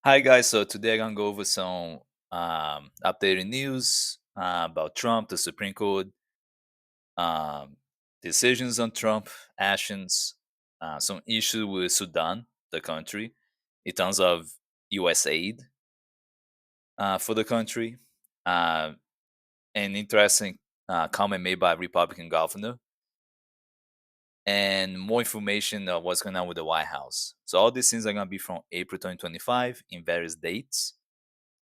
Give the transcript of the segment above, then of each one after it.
Hi guys, so today I'm gonna go over some updated news about Trump, the Supreme Court, um, decisions on Trump, actions, some issue with Sudan, the country, in terms of U.S. aid for the country, uh, an interesting comment made by a Republican governor, and more information of what's going on with the White House. So all these things are gonna be from April 2025 in various dates.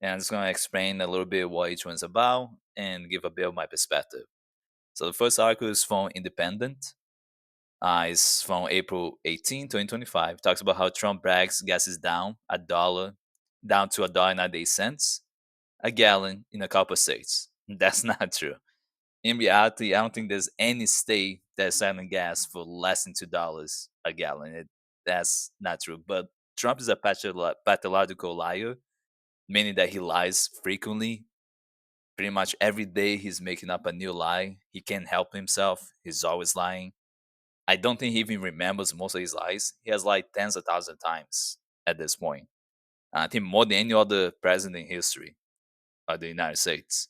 And I'm just going to explain a little bit what each one's about and give a bit of my perspective. So the first article is from Independent. It's from April 18, 2025. Talks about how Trump brags gas is down down to $1.98 a gallon in a couple of states. That's not true. In reality, I don't think there's any state that's selling gas for less than $2 a gallon. That's not true. But Trump is a pathological liar, meaning that he lies frequently. Pretty much every day he's making up a new lie. He can't help himself. He's always lying. I don't think he even remembers most of his lies. He has lied tens of thousands of times at this point. I think more than any other president in history of the United States.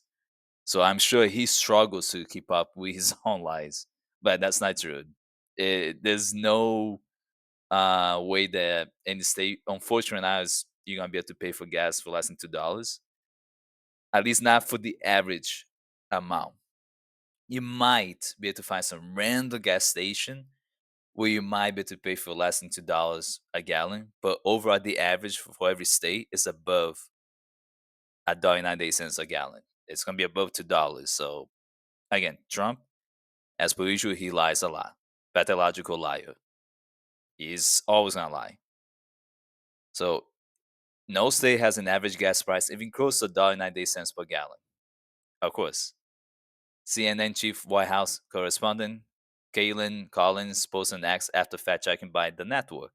So I'm sure he struggles to keep up with his own lies. But that's not true. There's no way that any state, unfortunately, now is you're gonna be able to pay for gas for less than $2. At least not for the average amount. You might be able to find some random gas station where you might be able to pay for less than $2 a gallon, but overall the average for every state is above $1.98 a gallon. It's gonna be above $2. So again, Trump, as per usual, he lies a lot. Pathological liar. He's always gonna lie. So no state has an average gas price even close to $1.98 per gallon. Of course. CNN chief White House correspondent Kaylin Collins posted an X after fact checking by the network.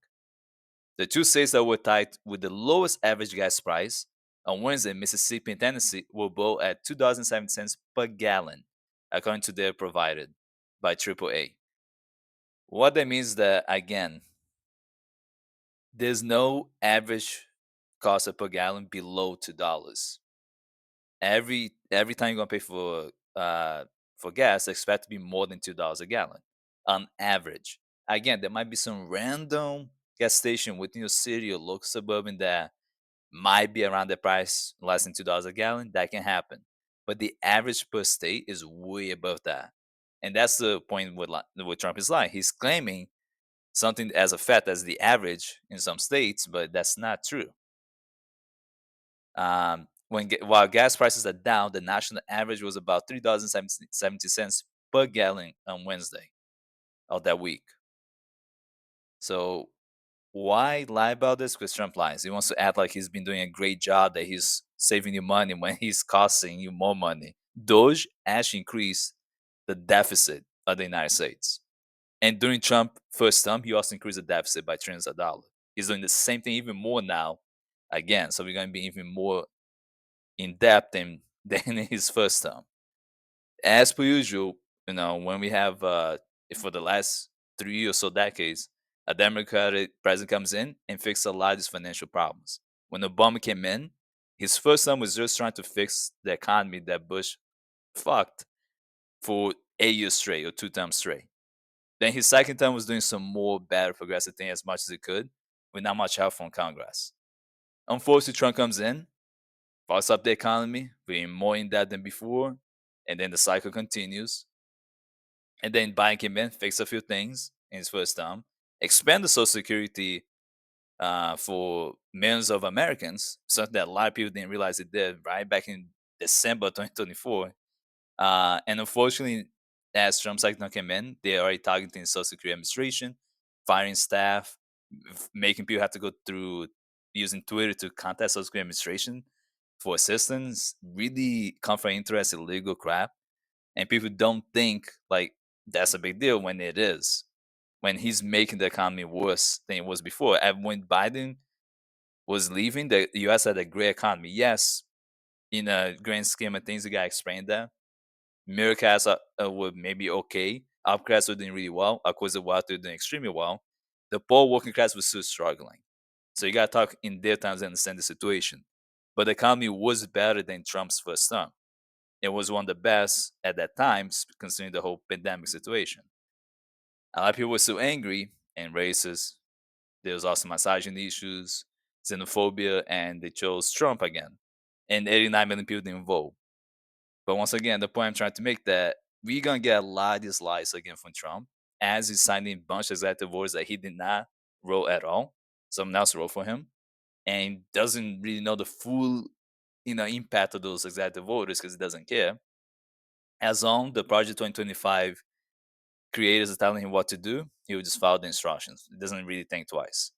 The two states that were tied with the lowest average gas price on Wednesday, Mississippi and Tennessee, were both at $2.07 per gallon, according to data provided by AAA. What that means that again, there's no average cost per gallon below $2. Every time you're gonna pay for gas, expect to be more than $2 a gallon on average. Again, there might be some random gas station within your city or local suburban that might be around the price less than $2 a gallon. That can happen, but the average per state is way above that, and that's the point with Trump is lying. He's claiming something as a fact as the average in some states, but that's not true. While gas prices are down, the national average was about $3.70 per gallon on Wednesday of that week. So why lie about this? Because Trump lies. He wants to act like he's been doing a great job, that he's saving you money when he's costing you more money. Doge actually increased the deficit of the United States. And during Trump first term, he also increased the deficit by trillions of dollars. He's doing the same thing even more now again. So we're going to be even more in depth than in his first term. As per usual, when we have for the last 3 or so decades, a Democratic president comes in and fixes a lot of these financial problems. When Obama came in, his first term was just trying to fix the economy that Bush fucked for 8 years straight or 2 terms straight. Then his second term was doing some more better progressive thing as much as he could, with not much help from Congress. Unfortunately, Trump comes in, fucks up the economy, being more in debt than before, and then the cycle continues. And then Biden came in, fixed a few things in his first term, expand the Social Security for millions of Americans, something that a lot of people didn't realize it did, right? Back in December 2024. And unfortunately, as Trump's cycle came in, they're already targeting the Social Security Administration, firing staff, making people have to go through using Twitter to contact Social Security Administration for assistance, really conflict interest illegal crap. And people don't think like that's a big deal when it is. When he's making the economy worse than it was before. And when Biden was leaving, the US had a great economy. Yes, in a grand scheme of things, the guy explained that. Middle class were maybe okay. Upper class were doing really well. Of course, the wealthy were doing extremely well. The poor working class was still struggling. So you got to talk in their terms and understand the situation. But the economy was better than Trump's first term. It was one of the best at that time, considering the whole pandemic situation. A lot of people were still angry and racist. There was also misogyny issues, xenophobia, and they chose Trump again. And 89 million people didn't vote. But once again, the point I'm trying to make that we're gonna get a lot of dislikes again from Trump as he's signing a bunch of executive orders that he did not wrote at all. Someone else wrote for him and doesn't really know the full impact of those executive orders because he doesn't care. As long the Project 2025 creators are telling him what to do, he will just follow the instructions. He doesn't really think twice.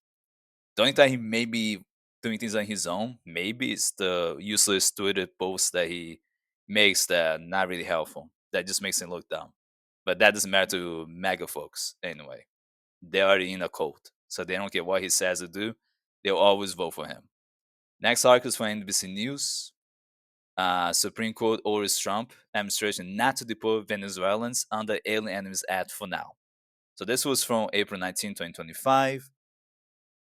The only time he may be doing things on his own, maybe it's the useless Twitter posts that he makes that are not really helpful. That just makes him look dumb. But that doesn't matter to MAGA folks anyway. They're already in a cult, so they don't care what he says to do. They'll always vote for him. Next article is from NBC News. Supreme Court orders Trump administration not to deport Venezuelans under Alien Enemies Act for now. So this was from April 19, 2025.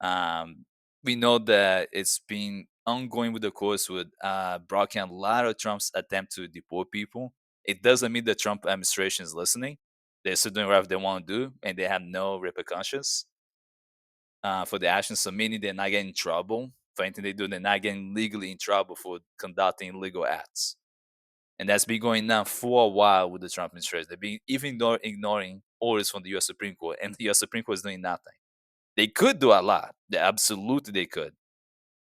Um, we know that it's been ongoing with the courts with blocking a lot of Trump's attempt to deport people. It doesn't mean the Trump administration is listening. They're still doing whatever they want to do, and they have no repercussions for the actions. So meaning they're not getting in trouble for anything they do. They're not getting legally in trouble for conducting illegal acts. And that's been going on for a while with the Trump administration. They've been even ignoring orders from the U.S. Supreme Court, and the U.S. Supreme Court is doing nothing. They could do a lot. They absolutely they could.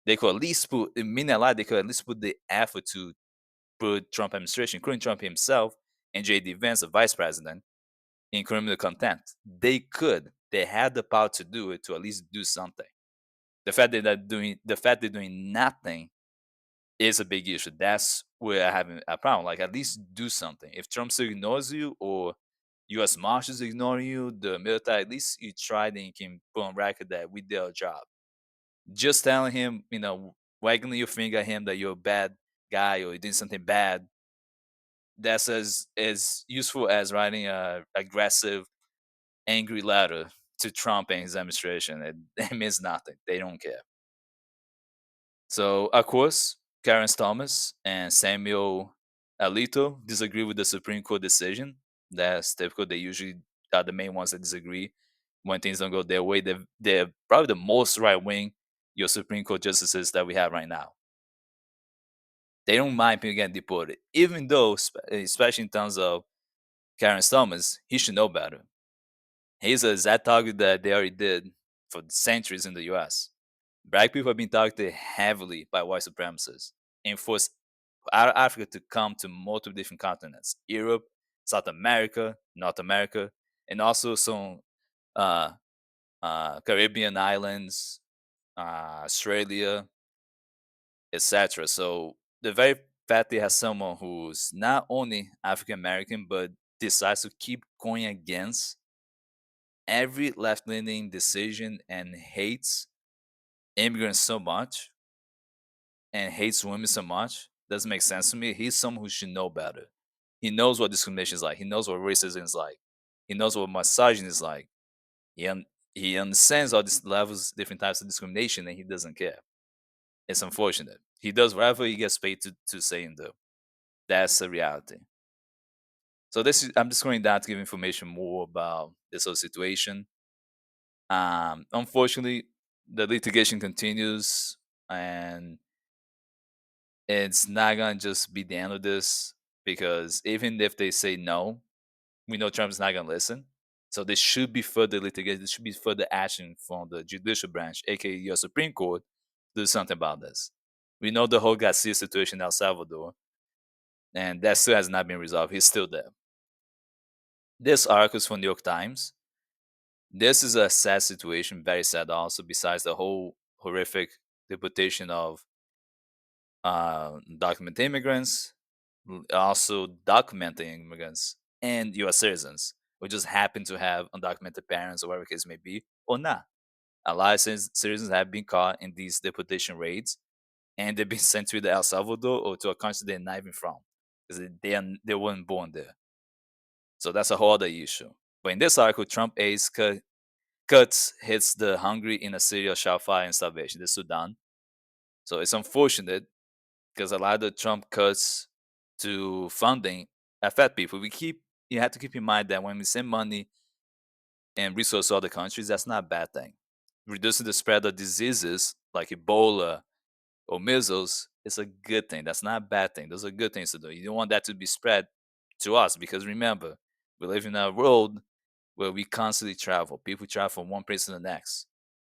They could at least put, I mean a lot. They could at least put the effort to put Trump administration, including Trump himself and J.D. Vance, the vice president, in criminal contempt. They could. They had the power to do it to at least do something. The fact they're doing nothing is a big issue. That's where I have a problem. Like at least do something. If Trump still ignores you or U.S. Marshals ignore you, the military, at least you tried and you can put on record that we did our job. Just telling him, wagging your finger at him that you're a bad guy or you did something bad, that's as useful as writing a aggressive, angry letter to Trump and his administration. It means nothing. They don't care. So, of course, Karen Thomas and Samuel Alito disagree with the Supreme Court decision. That's typical. They usually are the main ones that disagree when things don't go their way. They're probably the most right wing your Supreme Court justices that we have right now. They don't mind people getting deported, even though, especially in terms of Karen Thomas, he should know better. He's a exact target that they already did for centuries in the US. Black people have been targeted heavily by white supremacists and forced out of Africa to come to multiple different continents: Europe, South America, North America, and also some uh, Caribbean islands, Australia, etc. So the very fact they have someone who's not only African American but decides to keep going against every left-leaning decision and hates immigrants so much and hates women so much doesn't make sense to me. He's someone who should know better. He knows what discrimination is like. He knows what racism is like. He knows what misogyny is like. He understands all these levels, different types of discrimination, and he doesn't care. It's unfortunate. He does whatever he gets paid to say and do. That's the reality. So I'm just going down to give information more about this whole situation. Unfortunately, the litigation continues, and it's not gonna just be the end of this because even if they say no, we know Trump's not gonna listen. So there should be further litigation. There should be further action from the judicial branch, aka your Supreme Court, to do something about this. We know the whole Garcia situation in El Salvador, and that still has not been resolved. He's still there. This article is from New York Times. This is a sad situation, very sad also, besides the whole horrific deportation of undocumented immigrants, also documented immigrants, and US citizens who just happen to have undocumented parents or whatever the case may be, or not. A lot of citizens have been caught in these deportation raids and they've been sent to either El Salvador or to a country they're not even from because they weren't born there. So that's a whole other issue. But in this article, Trump aides cuts hits the hungry in a city of shellfire and starvation, the Sudan. So it's unfortunate because a lot of the Trump cuts to funding affect people. You have to keep in mind that when we send money and resources to other countries, that's not a bad thing. Reducing the spread of diseases like Ebola or measles is a good thing. That's not a bad thing. Those are good things to do. You don't want that to be spread to us because remember, we live in a world where we constantly travel. People travel from one place to the next.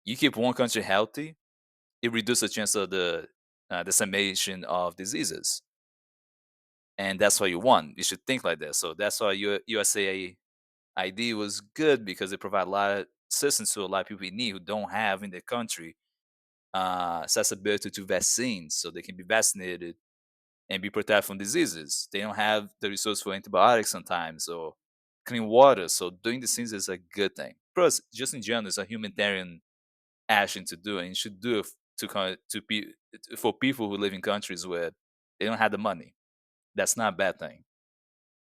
You keep one country healthy, it reduces the chance of the dissemination of diseases, and that's what you want. You should think like that. So that's why USA ID was good because it provides a lot of assistance to a lot of people in need who don't have in their country accessibility to vaccines, so they can be vaccinated and be protected from diseases. They don't have the resource for antibiotics sometimes or clean water. So doing these things is a good thing. Plus, just in general, it's a humanitarian action to do, and you should do it for people who live in countries where they don't have the money. That's not a bad thing.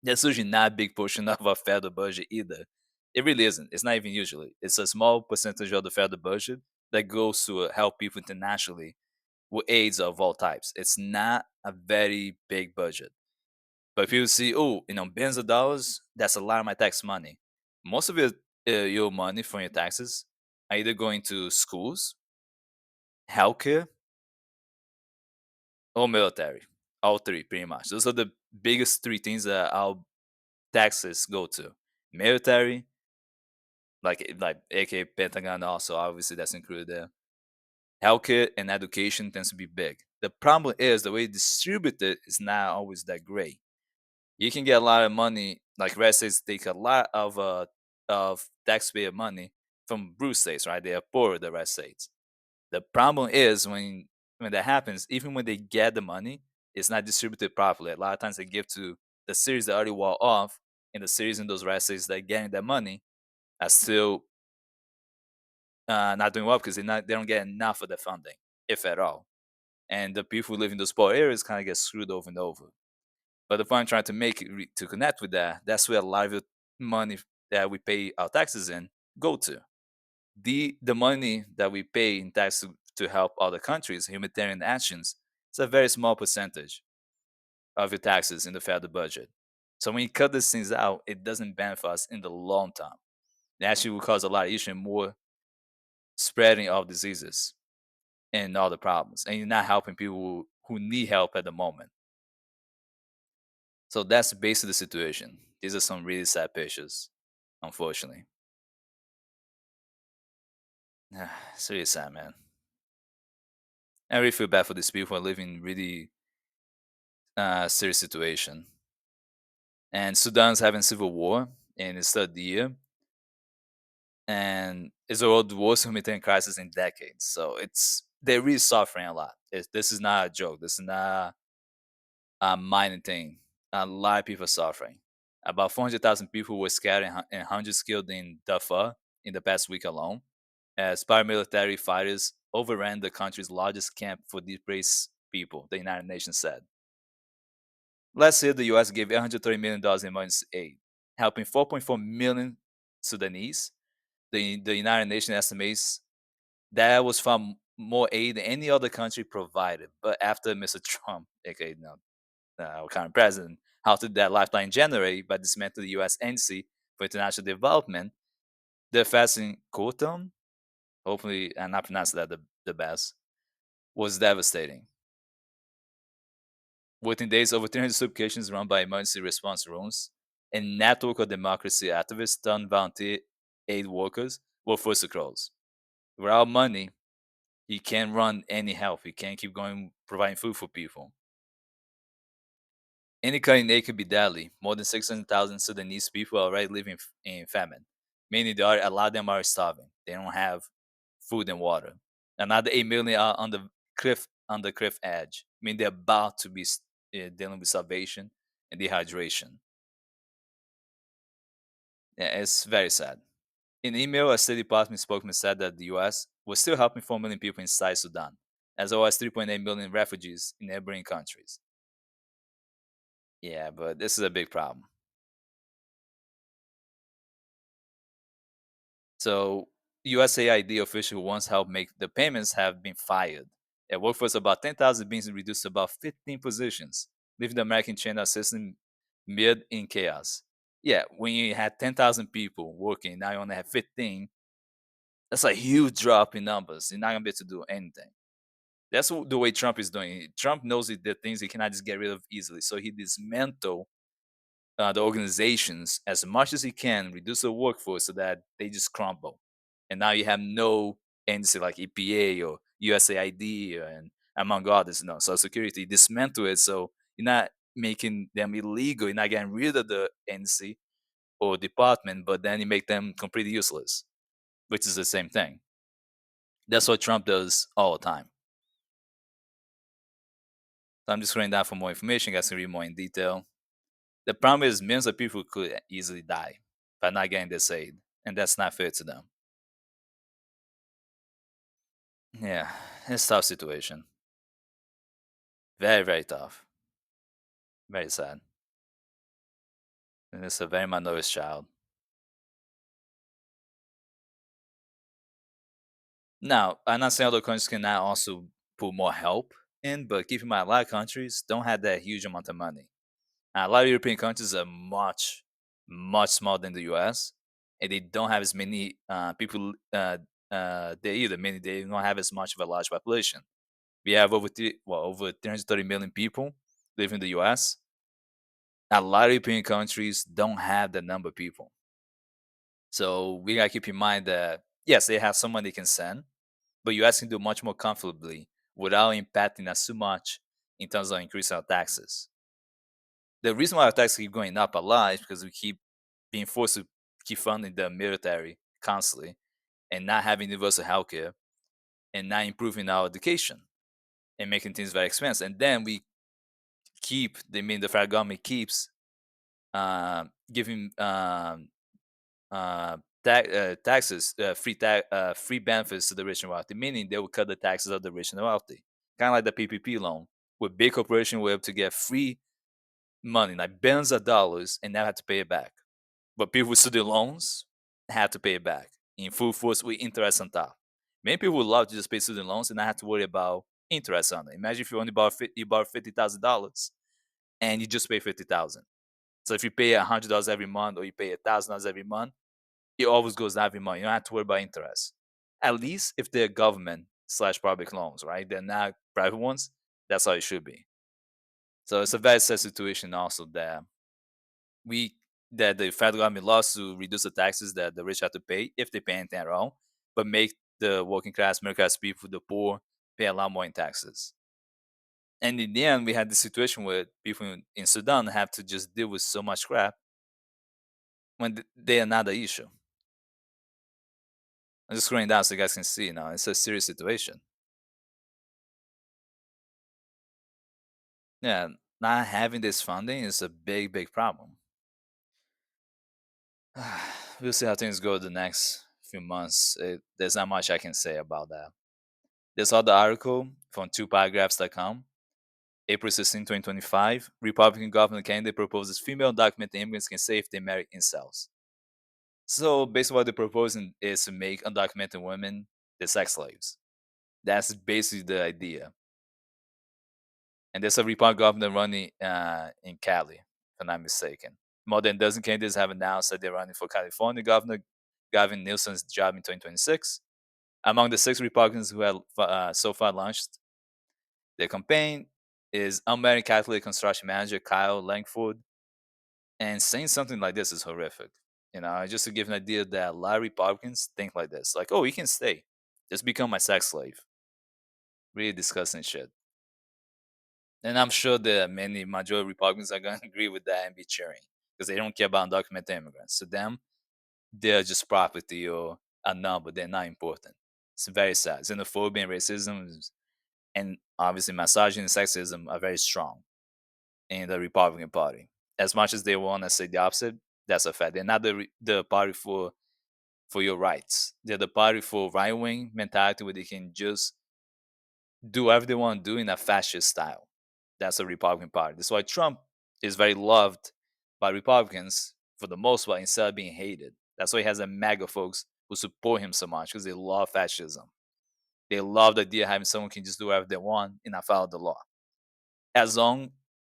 That's usually not a big portion of a federal budget either. It really isn't. It's not even usually. It's a small percentage of the federal budget that goes to help people internationally with aids of all types. It's not a very big budget. But people see, oh, billions of dollars, that's a lot of my tax money. Most of your money from your taxes are either going to schools, healthcare, or military. All three, pretty much. Those are the biggest three things that our taxes go to. Military, like aka Pentagon also, obviously that's included there. Healthcare and education tends to be big. The problem is the way it's distributed is not always that great. You can get a lot of money, like red states take a lot of taxpayer money from blue states, right? They are poor, the red states. The problem is when that happens, even when they get the money, it's not distributed properly. A lot of times they give to the cities that already well off, and the cities in those red states that are getting that money are still not doing well because they don't get enough of the funding, if at all. And the people who live in those poor areas kind of get screwed over and over. But the point I'm trying to make to connect with that, that's where a lot of the money that we pay our taxes in go to. The money that we pay in tax to help other countries, humanitarian actions, it's a very small percentage of your taxes in the federal budget. So when you cut these things out, it doesn't benefit us in the long term. It actually will cause a lot of issue and more spreading of diseases and all the problems. And you're not helping people who need help at the moment. So that's basically the situation. These are some really sad pictures, unfortunately. It's really sad, man. I really feel bad for these people who are living in really serious situation. And Sudan's having civil war in its third year, and it's the worst humanitarian crisis in decades. So they're really suffering a lot. This is not a joke. This is not a minor thing. A lot of people are suffering. About 400,000 people were scattered and hundreds killed in Darfur in the past week alone, as paramilitary fighters overran the country's largest camp for displaced people, the United Nations said. Last year, the US gave $830 million in emergency aid, helping 4.4 million Sudanese. The United Nations estimates that was far more aid than any other country provided. But after Mr. Trump, aka our current president, halted that lifeline in January by dismantling the US Agency for International Development, the effects in Khoton, hopefully I'm not pronouncing that the best, was devastating. Within days, over 300 supplications run by emergency response rooms and network of democracy activists turned volunteer aid workers were forced to close. Without money, he can't run any help. He can't keep going providing food for people. Any cutting aid could be deadly. More than 600,000 Sudanese people are already living in famine, meaning a lot of them are starving. They don't have food and water. Another 8 million are on the cliff edge. I mean, they're about to be dealing with starvation and dehydration. Yeah, it's very sad. In an email, a State Department spokesman said that the U.S. was still helping 4 million people inside Sudan, as well as 3.8 million refugees in neighboring countries. Yeah, but this is a big problem. So USAID official who once helped make the payments have been fired. A workforce of about 10,000 being reduced to about 15 positions, leaving the American China system mid in chaos. Yeah, when you had 10,000 people working, now you only have 15. That's a huge drop in numbers. You're not gonna be able to do anything. That's the way Trump is doing. Trump knows the things he cannot just get rid of easily, so he dismantle the organizations as much as he can, reduce the workforce so that they just crumble. And now you have no agency like EPA or USAID and among others, no, Social Security, dismantle it so you're not making them illegal, you're not getting rid of the agency or department, but then you make them completely useless, which is the same thing. That's what Trump does all the time. So I'm just scrolling down for more information. You guys can read more in detail. The problem is millions of people could easily die by not getting this aid, and that's not fair to them. Yeah, it's a tough situation. Very, very tough. Very sad. And it's a very minority child. Now, I'm not saying other countries cannot also put more help in, but keep in mind, a lot of countries don't have that huge amount of money. A lot of European countries are much, much smaller than the US, and they don't have as many people there either. Meaning they don't have as much of a large population. We have over 330 million people live in the US. A lot of European countries don't have that number of people. So we gotta keep in mind that yes, they have someone they can send, but US can do much more comfortably without impacting us too much in terms of increasing our taxes. The reason why our taxes keep going up a lot is because we keep being forced to keep funding the military constantly and not having universal healthcare and not improving our education and making things very expensive. And then we the federal government keeps giving taxes, free benefits to the rich and wealthy, meaning they will cut the taxes of the rich and wealthy. Kind of like the PPP loan, where big corporations were able to get free money, like billions of dollars, and never have to pay it back. But people with student loans have to pay it back in full force with interest on top. Many people would love to just pay student loans and not have to worry about interest on it. Imagine if you only borrow $50,000 and you just pay 50,000. So if you pay $100 every month or you pay $1,000 every month, it always goes down every month. You don't have to worry about interest. At least if they're government slash public loans, right? They're not private ones. That's how it should be. So it's a very sad situation also we that the federal government loves to reduce the taxes that the rich have to pay if they pay anything at all, but make the working class, middle class people, the poor, pay a lot more in taxes. And in the end, we had this situation where people in Sudan have to just deal with so much crap when they are not the issue. I'm just scrolling down so you guys can see now. It's a serious situation. Yeah, not having this funding is a big, big problem. We'll see how things go the next few months. There's not much I can say about that. This other article from twoparagraphs.com, April 16, 2025. Republican governor candidate proposes female undocumented immigrants can say if they marry incels. So basically what they're proposing is to make undocumented women the sex slaves. That's basically the idea. And there's a Republican governor running in Cali, if I'm not mistaken. More than a dozen candidates have announced that they're running for California Governor Gavin Newsom's job in 2026. Among the six Republicans who have so far launched their campaign is unmarried Catholic construction manager Kyle Langford. And saying something like this is horrific. Just to give an idea that a lot of Republicans think like this, like, oh, you can stay, just become my sex slave. Really disgusting shit. And I'm sure that many majority Republicans are going to agree with that and be cheering because they don't care about undocumented immigrants. To them, they're just property or a number. They're not important. It's very sad. Xenophobia and racism and obviously misogyny and sexism are very strong in the Republican Party. As much as they want to say the opposite, that's a fact. They're not the party for your rights. They're the party for right wing mentality where they can just do whatever they want to do in a fascist style. That's a Republican Party. That's why Trump is very loved by Republicans for the most part instead of being hated. That's why he has a MAGA folks who support him so much because they love fascism. They love the idea of having someone can just do whatever they want and not follow the law. As long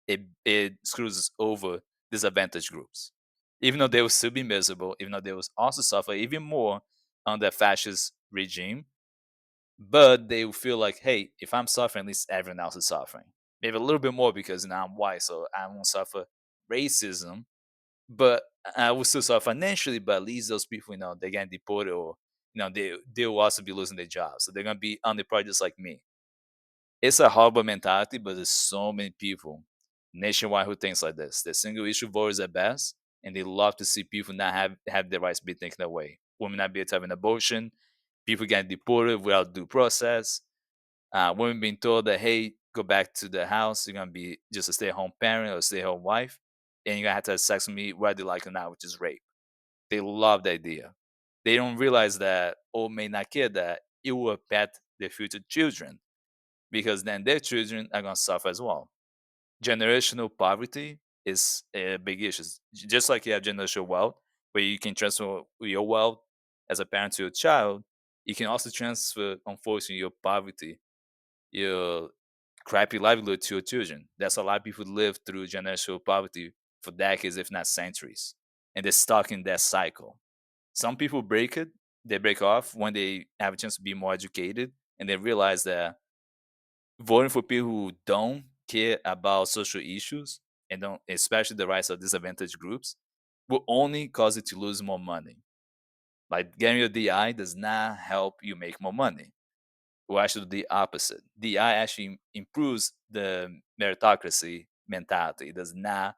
it screws over disadvantaged groups. Even though they will still be miserable, even though they will also suffer even more under fascist regime, but they will feel like, hey, if I'm suffering, at least everyone else is suffering. Maybe a little bit more because now I'm white, so I won't suffer racism, but I will still suffer financially. But at least those people, they're getting deported, or they will also be losing their jobs, so they're gonna be unemployed just like me. It's a horrible mentality, but there's so many people nationwide who thinks like this. They're single issue voters at best, and they love to see people not have their rights be taken away. Women not be able to have an abortion, people getting deported without due process, women being told that, hey, go back to the house, you're gonna be just a stay-at-home parent or stay-at-home wife, and you're gonna have to have sex with me whether you like it or not, which is rape. They love the idea. They don't realize that, or may not care that it will affect their future children, because then their children are gonna suffer as well. Generational poverty is a big issue. Just like you have generational wealth, where you can transfer your wealth as a parent to your child, you can also transfer, unfortunately, your poverty, your crappy livelihood to your children. That's a lot of people live through generational poverty for decades, if not centuries, and they're stuck in that cycle. Some people break it, they break off when they have a chance to be more educated and they realize that voting for people who don't care about social issues and don't, especially the rights of disadvantaged groups, will only cause you to lose more money. Like getting your DI does not help you make more money. Well, actually, the opposite. DI actually improves the meritocracy mentality. It does not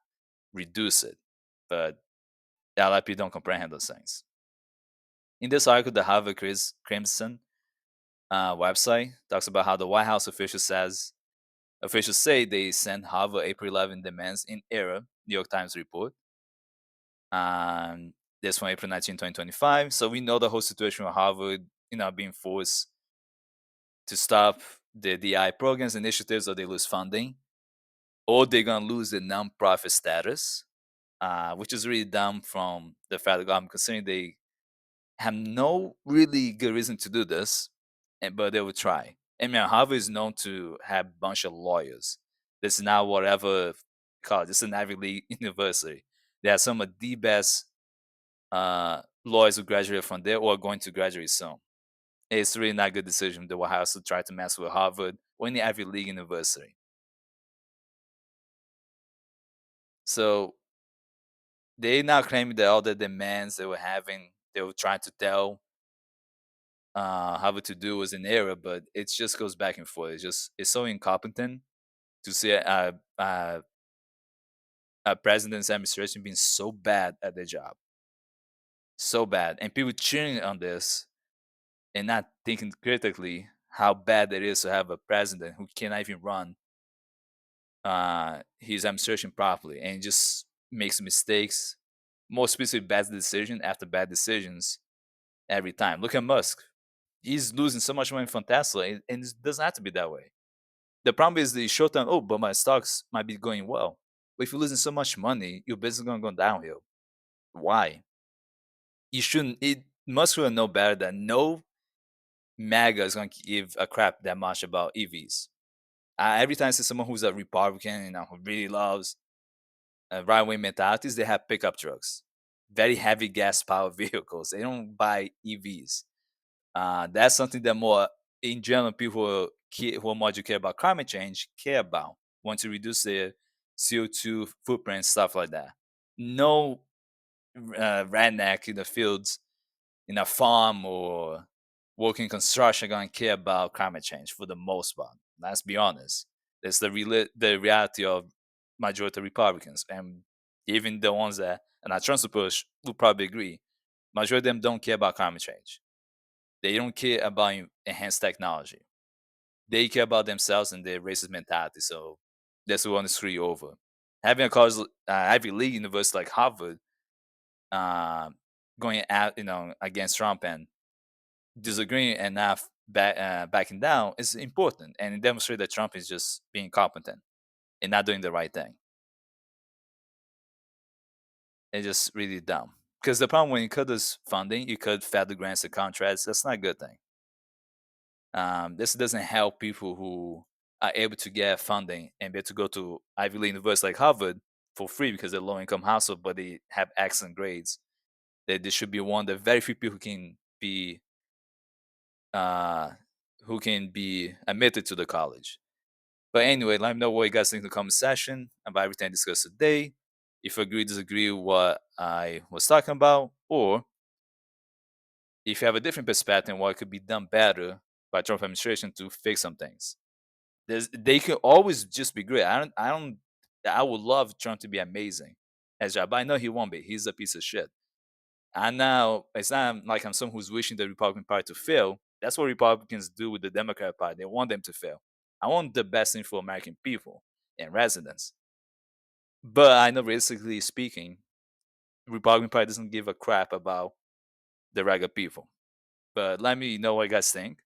reduce it. But a lot of people don't comprehend those things. In this article, the Harvard Crimson website talks about how the White House officials say they sent Harvard April 11 demands in error. New York Times report. Um, this from April 19, 2025. So we know the whole situation with Harvard, being forced to stop the DI programs, initiatives, or they lose funding, or they're gonna lose the nonprofit status, which is really dumb from the federal government, considering they have no really good reason to do this, but they will try. And man, Harvard is known to have a bunch of lawyers. This is not whatever college. This is an Ivy League university. They have some of the best lawyers who graduated from there or are going to graduate soon. It's really not a good decision the White House to try to mess with Harvard or any Ivy League university. So they now claiming that all the demands they were having, they were trying to tell Harvard to do was an error, but it just goes back and forth. It's so incompetent to see a president's administration being so bad at their job, so bad, and people cheering on this and not thinking critically how bad it is to have a president who cannot even run his administration properly and just makes mistakes, more specifically bad decision after bad decisions every time. Look at Musk. He's losing so much money from Tesla, and it doesn't have to be that way. The problem is the short term, oh, but my stocks might be going well. But if you're losing so much money, your business is going to go downhill. Why? You shouldn't. It Musk should know better that no MAGA is going to give a crap that much about EVs. Every time I see someone who's a Republican, who really loves right wing mentalities, they have pickup trucks, very heavy gas powered vehicles. They don't buy EVs. That's something that more in general people who are more educated about climate change care about. Want to reduce their CO2 footprint, stuff like that. No redneck in the fields, in a farm or working construction, going to care about climate change for the most part. Let's be honest. That's the reality of majority Republicans, and even the ones that are not Trump supporters will probably agree. Majority of them don't care about climate change. They don't care about enhanced technology. They care about themselves and their racist mentality. So that's what want to screw you over. Having a college, Ivy League university like Harvard, uh, going out, against Trump and disagreeing and not backing down is important, and it demonstrates that Trump is just being competent and not doing the right thing. It's just really dumb. Because the problem when you cut this funding, you cut federal grants and contracts. That's not a good thing. This doesn't help people who are able to get funding and be able to go to Ivy League university like Harvard for free because they're low income household, but they have excellent grades. That this should be one of the very few people uh, who can be admitted to the college. But anyway, let me know what you guys think in the comment section about everything discussed today. If you agree, disagree with what I was talking about, or if you have a different perspective on what could be done better by Trump administration to fix some things. They can always just be great. I would love Trump to be amazing as job, but I know he won't be. He's a piece of shit. And now it's not like I'm someone who's wishing the Republican Party to fail. That's what Republicans do with the Democrat Party. They want them to fail. I want the best thing for American people and residents. But I know, realistically speaking, Republican Party doesn't give a crap about the regular people. But let me know what you guys think.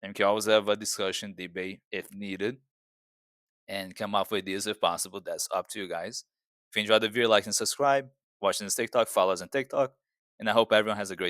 And we can always have a discussion, debate if needed, and come up with ideas if possible. That's up to you guys. If you enjoyed the video, like and subscribe. Watching this TikTok, follow us on TikTok. And I hope everyone has a great